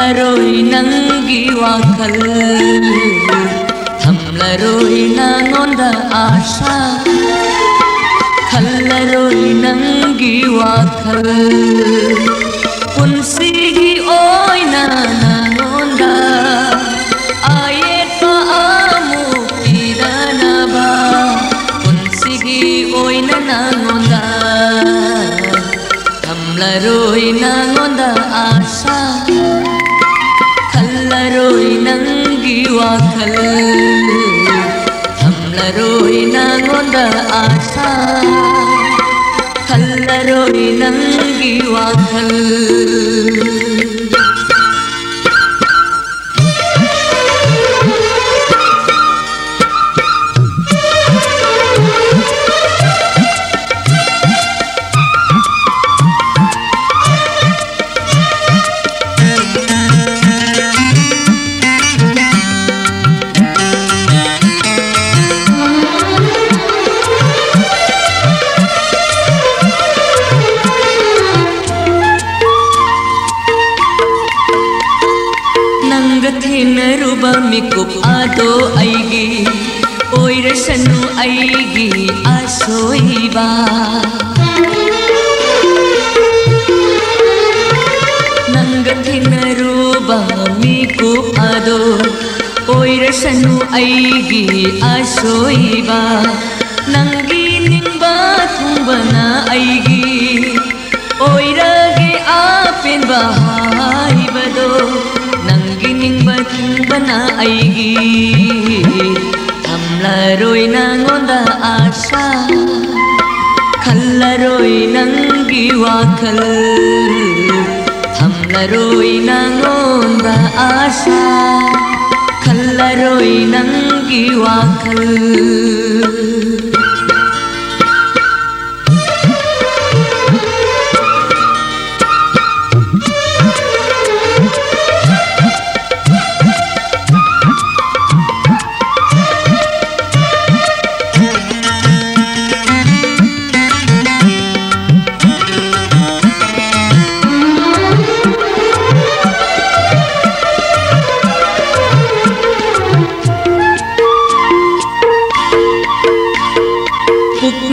Thamlaroi nangi wakal Thamlaroi nangonda asha Khallaroi nangi wakal Punsigi oina nangonda Ayet pa amu idanaba Punsigi oina nangonda Thamlaroi nangonda asha Khallaroi nangi wakal Thamlaroi nangonda asha Khallaroi nangi wakal Naruba mikup ado aigi oirasanu aigi asoiba Nangathi naruba mikup ado oirasanu aigi asoiba Nangi ningba thumbana aigi oirage apen bahai bado Bana aigi Thamlaroi nangonda asha Khallaroi nangi wakal Thamlaroi nangonda asha Khallaroi nangi wakal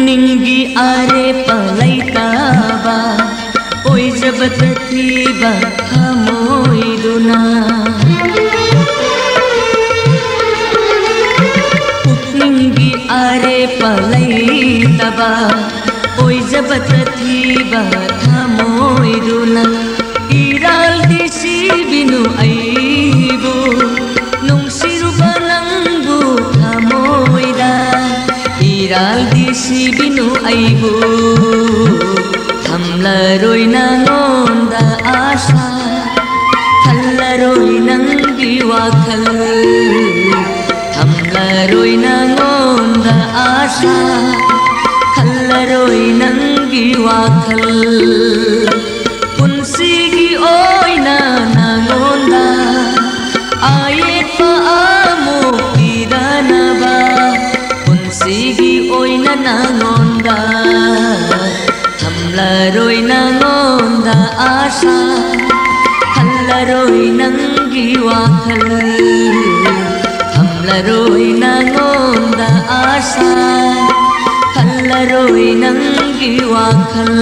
Ningi are palaitaba oi jabatatiba hamoiduna Ningi are palaitaba oi jabatatiba hamoiduna Iral disi binu aibu nungsiru banangbu hamoida Iral disi binu aibu Thamlaroi nangonda asha Khallaroi nangi wakal Thamlaroi nangonda asha Khallaroi nangi wakal Punsigi oina nangonda Ayet pa amu idanaba Punsigi oina nangonda Thamlaroi nangonda asha Khallaroi nangi wakal Thamlaroi nangonda asha Khallaroi nangi wakal